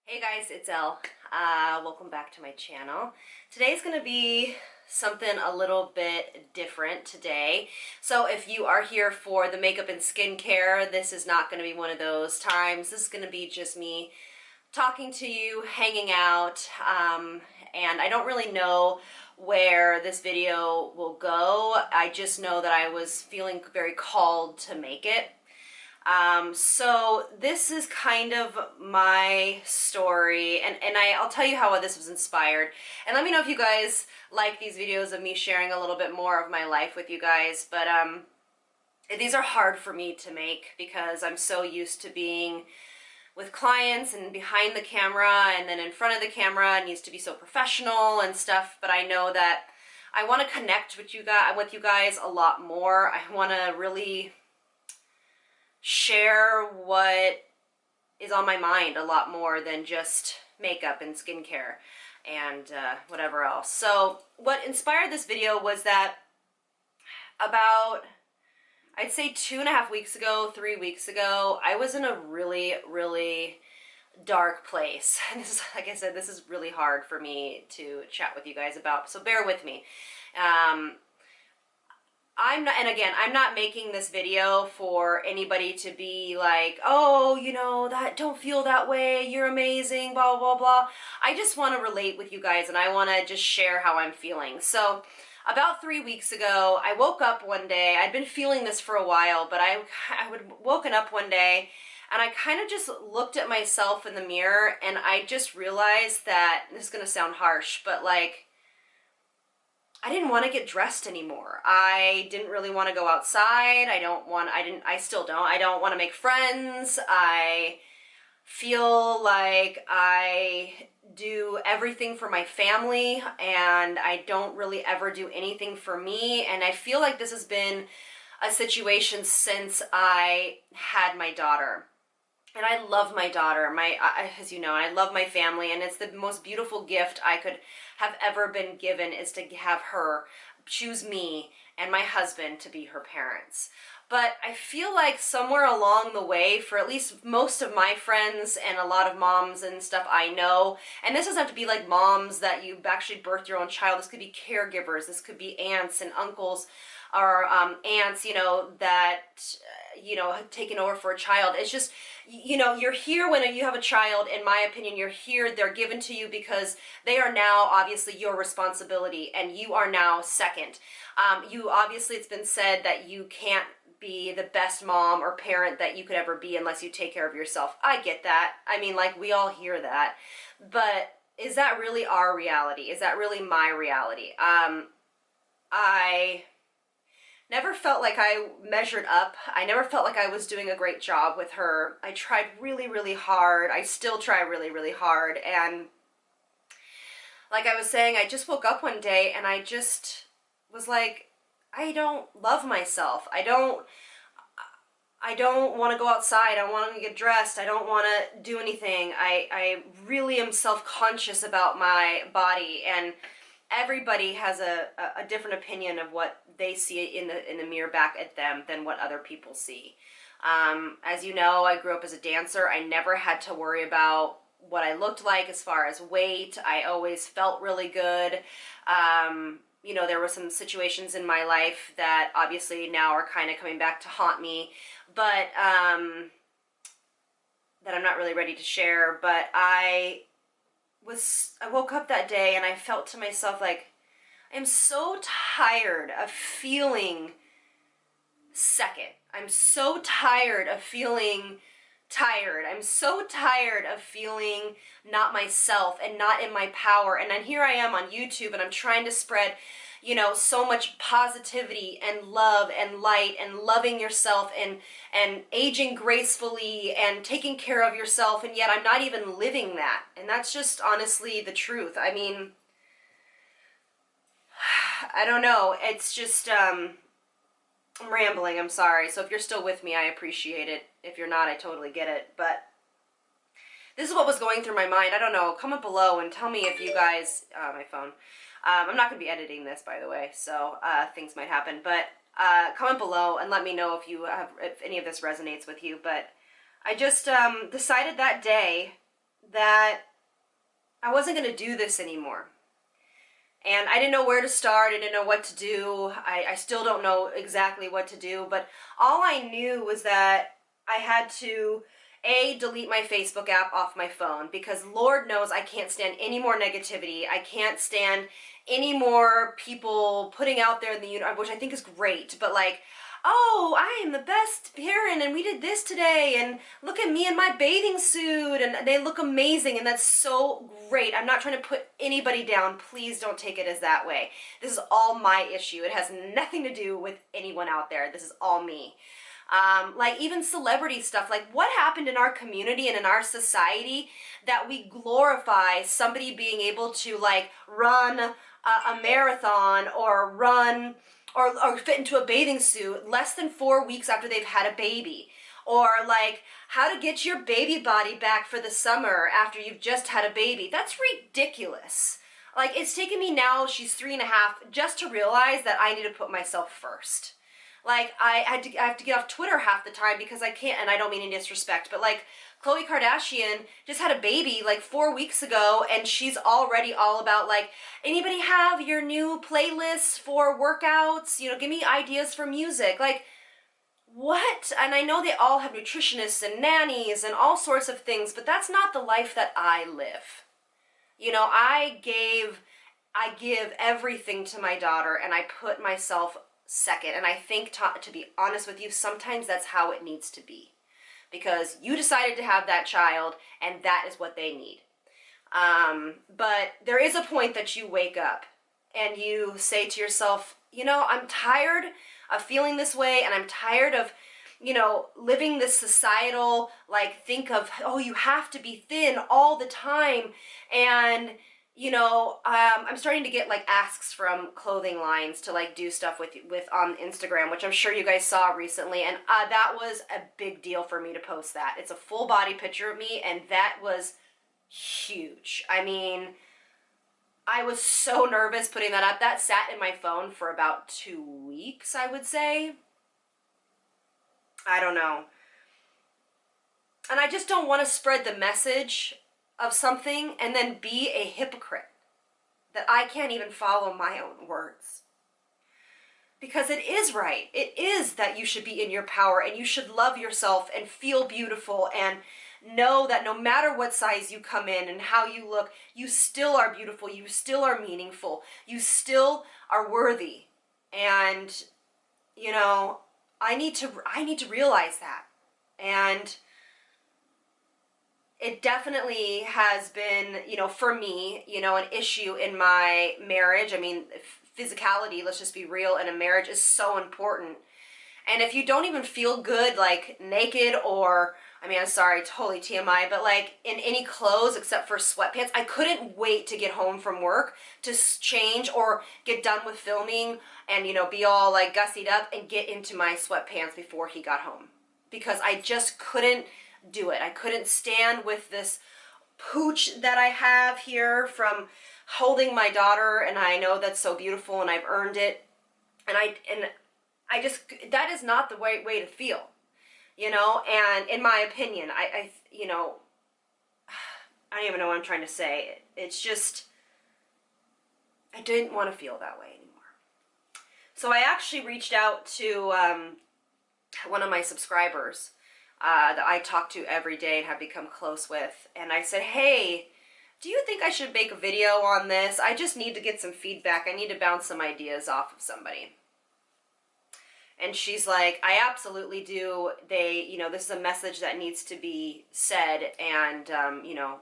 Hey guys, it's Elle. Welcome back to my channel. Today's gonna be something a little bit different today. So if you are here for the makeup and skincare, this is not gonna be one of those times. This is gonna be just me talking to you, hanging out, and I don't really know where this video will go. I just know that I was feeling very called to make it. So this is kind of my story, and I'll tell you how this was inspired. And let me know if you guys like these videos of me sharing a little bit more of my life with you guys. But these are hard for me to make because I'm so used to being with clients and behind the camera and then in front of the camera. It needs to be so professional and stuff, but I know that I want to connect with you guys a lot more. I want to really share what is on my mind a lot more than just makeup and skincare and whatever else. So what inspired this video was that about, I'd say 2.5 weeks ago, 3 weeks ago, I was in a really, really dark place. And this is, like I said, this is really hard for me to chat with you guys about, so bear with me. I'm not making this video for anybody to be like, oh, you know, don't feel that way, you're amazing, blah, blah, blah. I just want to relate with you guys and I want to just share how I'm feeling. So about 3 weeks ago, I woke up one day. I'd been feeling this for a while, but I would woken up one day and I kind of just looked at myself in the mirror and I just realized that, this is going to sound harsh, but like, I didn't want to get dressed anymore. I didn't really want to go outside. I still don't. I don't want to make friends. I feel like I do everything for my family and I don't really ever do anything for me. And I feel like this has been a situation since I had my daughter. And I love my daughter, as you know, I love my family, and it's the most beautiful gift I could have ever been given is to have her choose me and my husband to be her parents. But I feel like somewhere along the way, for at least most of my friends and a lot of moms and stuff I know, and this doesn't have to be like moms that you actually birthed your own child, this could be caregivers, this could be aunts and uncles, or aunts, you know, that, you know, have taken over for a child. It's just, you know, you're here when you have a child, in my opinion, you're here, they're given to you because they are now obviously your responsibility and you are now second. You obviously, it's been said that you can't be the best mom or parent that you could ever be unless you take care of yourself. I get that. I mean, like, we all hear that. But is that really our reality? Is that really my reality? I never felt like I measured up. I never felt like I was doing a great job with her. I tried really, really hard. I still try really, really hard. And like I was saying, I just woke up one day and I just was like, I don't love myself. I don't want to go outside. I don't want to get dressed. I don't want to do anything. I really am self-conscious about my body, and everybody has a different opinion of what they see in the mirror back at them than what other people see. As you know, I grew up as a dancer. I never had to worry about what I looked like as far as weight. I always felt really good. You know, there were some situations in my life that obviously now are kind of coming back to haunt me, but that I'm not really ready to share. But I woke up that day and I felt to myself like, I'm so tired of feeling second. I'm so tired of feeling tired. I'm so tired of feeling not myself and not in my power. And then here I am on YouTube and I'm trying to spread, you know, so much positivity and love and light and loving yourself and aging gracefully and taking care of yourself, and yet I'm not even living that. And that's just honestly the truth. I mean, I don't know. It's just, I'm rambling, I'm sorry. So if you're still with me, I appreciate it. If you're not, I totally get it. But this is what was going through my mind. I don't know. Comment below and tell me if you guys, my phone. I'm not going to be editing this, by the way, so things might happen. But comment below and let me know if any of this resonates with you. But I just decided that day that I wasn't going to do this anymore. And I didn't know where to start. I didn't know what to do. I still don't know exactly what to do. But all I knew was that I had to, A, delete my Facebook app off my phone, because Lord knows I can't stand any more negativity. I can't stand any more people putting out there in the universe, which I think is great, but like, oh, I am the best parent and we did this today and look at me in my bathing suit and they look amazing, and that's so great. I'm not trying to put anybody down. Please don't take it as that way. This is all my issue. It has nothing to do with anyone out there. This is all me. Like even celebrity stuff, like what happened in our community and in our society that we glorify somebody being able to like run a marathon or run or fit into a bathing suit less than 4 weeks after they've had a baby, or like how to get your baby body back for the summer after you've just had a baby. That's ridiculous. Like it's taken me now, she's 3.5, just to realize that I need to put myself first. Like I have to get off Twitter half the time because I can't, and I don't mean any disrespect, but like Khloe Kardashian just had a baby like 4 weeks ago, and she's already all about like, anybody have your new playlists for workouts? You know, give me ideas for music. Like, what? And I know they all have nutritionists and nannies and all sorts of things, but that's not the life that I live. You know, I give everything to my daughter, and I put myself second. And I think, to be honest with you, sometimes that's how it needs to be, because you decided to have that child and that is what they need. But there is a point that you wake up and you say to yourself, you know, I'm tired of feeling this way, and I'm tired of, you know, living this societal, like, think of, oh, you have to be thin all the time. And you know, I'm starting to get like asks from clothing lines to like do stuff with on Instagram, which I'm sure you guys saw recently, and that was a big deal for me to post that. It's a full body picture of me, and that was huge. I mean, I was so nervous putting that up. That sat in my phone for about 2 weeks, I would say. I don't know. And I just don't want to spread the message of something and then be a hypocrite that I can't even follow my own words. Because it is right. It is that you should be in your power, and you should love yourself and feel beautiful and know that no matter what size you come in and how you look, you still are beautiful, you still are meaningful, you still are worthy. And you know, I need to realize that. And it definitely has been, you know, for me, you know, an issue in my marriage. I mean, physicality, let's just be real, in a marriage is so important. And if you don't even feel good, like naked, or, I mean, I'm sorry, totally TMI, but like in any clothes except for sweatpants, I couldn't wait to get home from work to change or get done with filming and, you know, be all like gussied up and get into my sweatpants before he got home. Because I just couldn't do it. I couldn't stand with this pooch that I have here from holding my daughter, and I know that's so beautiful and I've earned it, and I just, that is not the right way to feel, you know. And in my opinion, I you know, I don't even know what I'm trying to say. It's just, I didn't want to feel that way anymore. So I actually reached out to one of my subscribers that I talk to every day and have become close with. And I said, hey, do you think I should make a video on this? I just need to get some feedback. I need to bounce some ideas off of somebody. And she's like, I absolutely do. You know, this is a message that needs to be said, and, you know,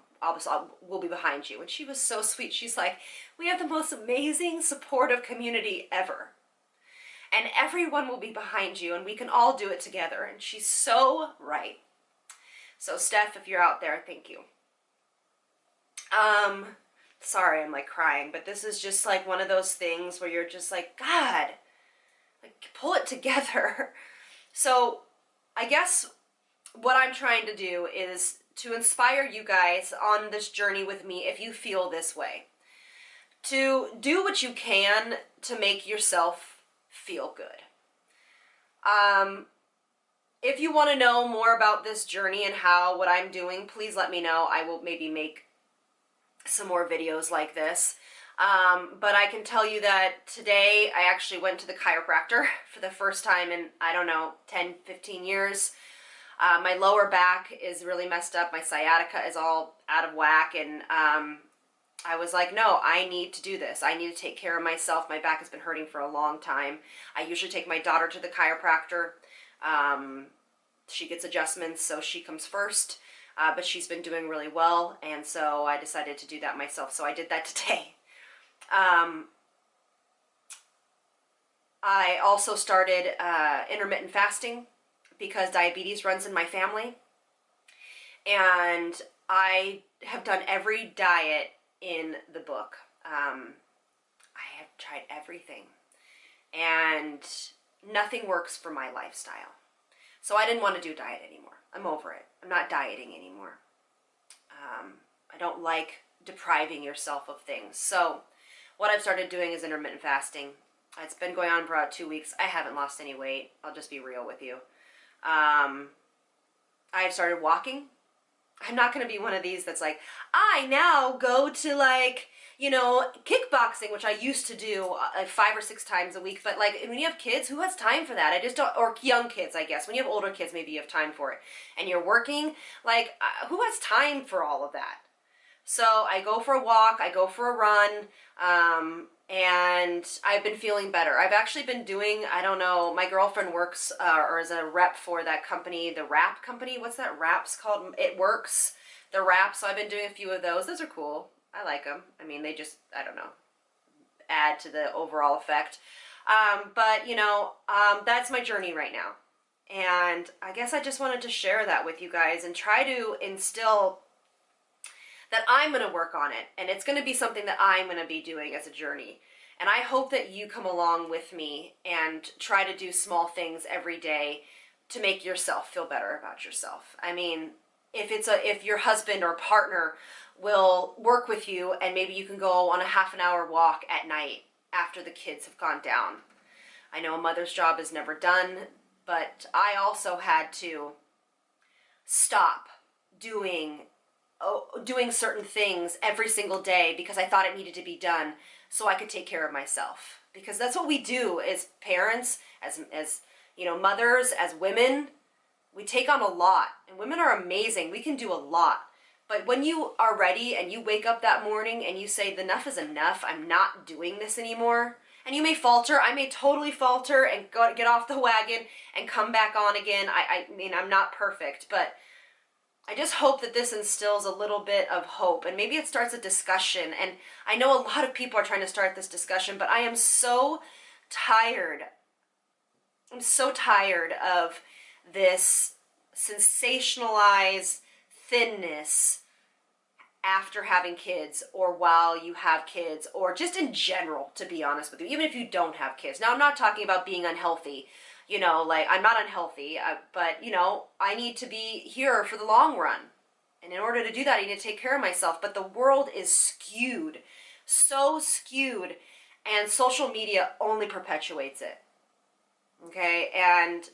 we'll be behind you. And she was so sweet. She's like, we have the most amazing, supportive community ever. And everyone will be behind you, and we can all do it together. And she's so right. So Steph, if you're out there, thank you. Sorry, I'm like crying, but this is just like one of those things where you're just like, God, like pull it together. So I guess what I'm trying to do is to inspire you guys on this journey with me, if you feel this way, to do what you can to make yourself feel good. if you want to know more about this journey and what I'm doing, please let me know. I will maybe make some more videos like this. But I can tell you that today I actually went to the chiropractor for the first time in, I don't know, 10, 15 years. My lower back is really messed up. My sciatica is all out of whack. And I was like, no, I need to do this. I need to take care of myself. My back has been hurting for a long time. I usually take my daughter to the chiropractor. She gets adjustments, so she comes first. But she's been doing really well, and so I decided to do that myself. So I did that today. I also started intermittent fasting because diabetes runs in my family. And I have done every diet in the book. I have tried everything. And nothing works for my lifestyle. So I didn't want to do diet anymore. I'm over it. I'm not dieting anymore. I don't like depriving yourself of things. So what I've started doing is intermittent fasting. It's been going on for about 2 weeks. I haven't lost any weight. I'll just be real with you. I've started walking. I'm not going to be one of these that's like, I now go to like, you know, kickboxing, which I used to do like 5 or 6 times a week. But like when you have kids, who has time for that? I just don't, or young kids, I guess. When you have older kids, maybe you have time for it. And you're working, like who has time for all of that? So I go for a walk, I go for a run, and I've been feeling better. I've actually been doing, I don't know, my girlfriend works or is a rep for that company, the wrap company. What's that wraps called? It Works, the wrap. So I've been doing a few of those. Those are cool. I like them. I mean, they just, I don't know, add to the overall effect. But, you know, that's my journey right now. And I guess I just wanted to share that with you guys and try to instill that I'm going to work on it. And it's going to be something that I'm going to be doing as a journey. And I hope that you come along with me and try to do small things every day to make yourself feel better about yourself. I mean, if your husband or partner will work with you and maybe you can go on a half an hour walk at night after the kids have gone down. I know a mother's job is never done, but I also had to stop doing certain things every single day because I thought it needed to be done so I could take care of myself. Because that's what we do as parents, as you know, mothers, as women. We take on a lot, and women are amazing. We can do a lot. But when you are ready and you wake up that morning and you say, enough is enough, I'm not doing this anymore. And you may falter. I may totally falter and get off the wagon and come back on again. I mean, I'm not perfect, but I just hope that this instills a little bit of hope, and maybe it starts a discussion. And I know a lot of people are trying to start this discussion, but I am so tired. I'm so tired of this sensationalized thinness after having kids or while you have kids, or just in general, to be honest with you, even if you don't have kids. Now, I'm not talking about being unhealthy. You know, like, I'm not unhealthy, but, you know, I need to be here for the long run. And in order to do that, I need to take care of myself. But the world is skewed, so skewed, and social media only perpetuates it. Okay? And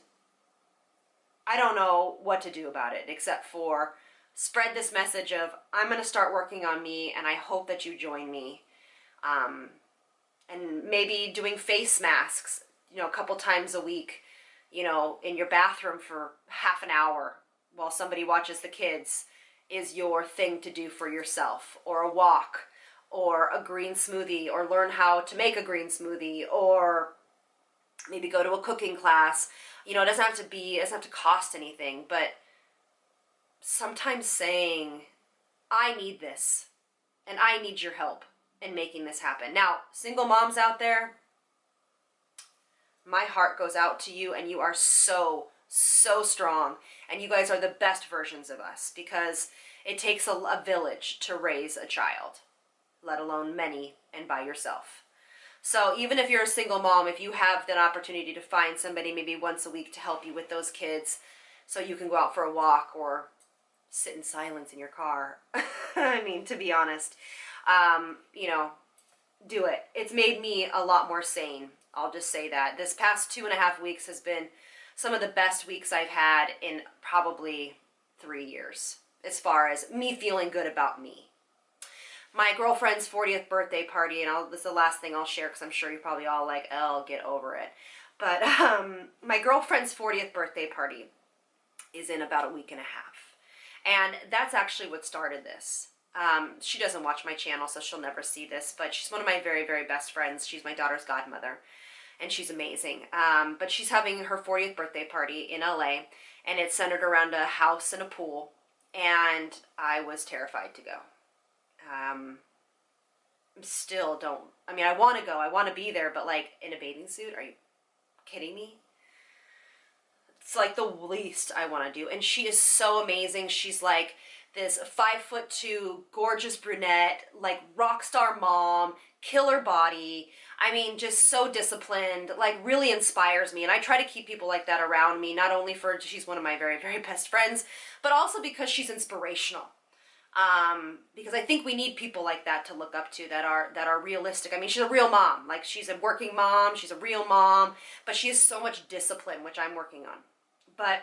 I don't know what to do about it except for spread this message of, I'm going to start working on me, and I hope that you join me. And maybe doing face masks, you know, a couple times a week, you know, in your bathroom for half an hour while somebody watches the kids is your thing to do for yourself, or a walk, or a green smoothie, or learn how to make a green smoothie, or maybe go to a cooking class. You know, it doesn't have to cost anything, but sometimes saying, I need this, and I need your help in making this happen. Now, single moms out there, my heart goes out to you, and you are so, so strong. And you guys are the best versions of us, because it takes a village to raise a child, let alone many, and by yourself. So even if you're a single mom, if you have that opportunity to find somebody maybe once a week to help you with those kids so you can go out for a walk or sit in silence in your car, I mean, to be honest, you know, do it. It's made me a lot more sane. I'll just say that. This past 2.5 weeks has been some of the best weeks I've had in probably 3 years, as far as me feeling good about me. My girlfriend's 40th birthday party, and this is the last thing I'll share because I'm sure you're probably all like, oh, get over it. But my girlfriend's 40th birthday party is in about a week and a half. And that's actually what started this. She doesn't watch my channel, so she'll never see this, but she's one of my very, very best friends. She's my daughter's godmother, and she's amazing. But she's having her 40th birthday party in LA, and it's centered around a house and a pool, and I was terrified to go. Still don't, I mean, I want to go, I want to be there, but like in a bathing suit, are you kidding me? It's like the least I want to do. And she is so amazing. She's like this 5'2", gorgeous brunette, like rock star mom, killer body. I mean, just so disciplined, like really inspires me. And I try to keep people like that around me, not only for she's one of my very, very best friends, but also because she's inspirational. Because I think we need people like that to look up to that are realistic. I mean, she's a real mom. Like, she's a working mom, she's a real mom, but she has so much discipline, which I'm working on. But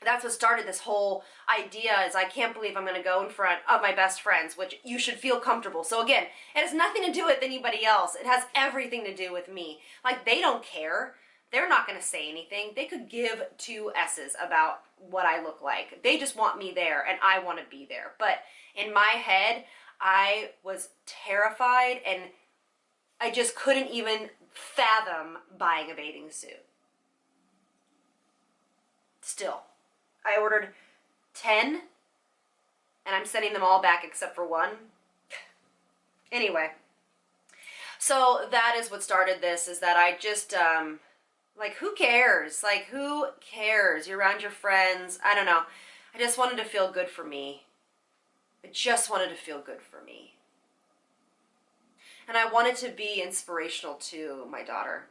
that's what started this whole idea, is I can't believe I'm going to go in front of my best friends, which you should feel comfortable. So again, it has nothing to do with anybody else. It has everything to do with me. Like, they don't care. They're not going to say anything. They could give two S's about what I look like. They just want me there, and I want to be there. But in my head, I was terrified, and I just couldn't even fathom buying a bathing suit. Still, I ordered 10, and I'm sending them all back except for one. Anyway, so that is what started this, is that I just... like, who cares? Like, who cares? You're around your friends. I don't know. I just wanted to feel good for me. I just wanted to feel good for me. And I wanted to be inspirational to my daughter.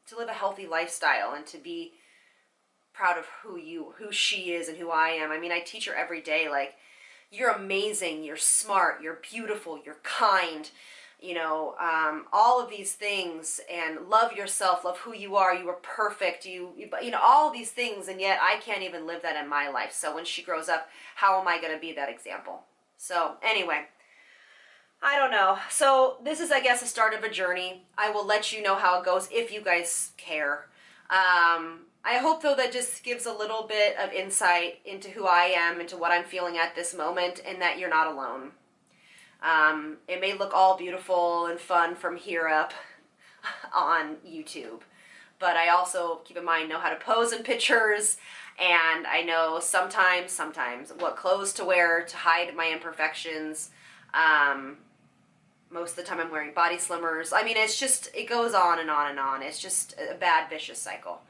To live a healthy lifestyle and to be proud of who she is and who I am. I mean, I teach her every day, like, you're amazing, you're smart, you're beautiful, you're kind, you know, all of these things, and love yourself, love who you are perfect, you know, all of these things, and yet I can't even live that in my life. So when she grows up, how am I going to be that example? So anyway, I don't know. So this is, I guess, a start of a journey. I will let you know how it goes if you guys care. I hope, though, that just gives a little bit of insight into who I am, into what I'm feeling at this moment, and that you're not alone. It may look all beautiful and fun from here up on YouTube, but I also, keep in mind, know how to pose in pictures, and I know sometimes what clothes to wear to hide my imperfections. Most of the time I'm wearing body slimmers. I mean, it's just, it goes on and on and on. It's just a bad, vicious cycle.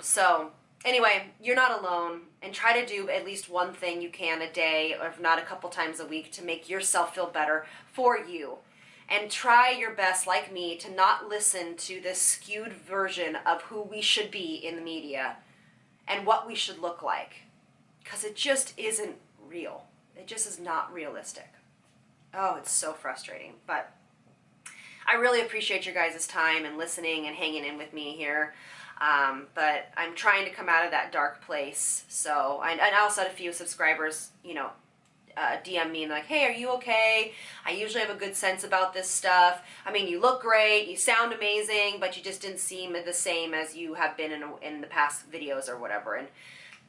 So anyway, you're not alone, and try to do at least one thing you can a day, or if not a couple times a week, to make yourself feel better for you. And try your best, like me, to not listen to this skewed version of who we should be in the media and what we should look like, because it just isn't real. It just is not realistic. Oh, it's so frustrating. But I really appreciate your guys' time and listening and hanging in with me here. But I'm trying to come out of that dark place. So I also had a few subscribers, you know, DM me and like, hey, are you okay? I usually have a good sense about this stuff. I mean, you look great, you sound amazing, but you just didn't seem the same as you have been in the past videos or whatever. And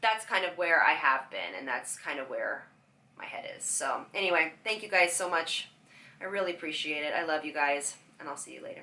that's kind of where I have been, and that's kind of where my head is. So anyway, thank you guys so much. I really appreciate it. I love you guys, and I'll see you later.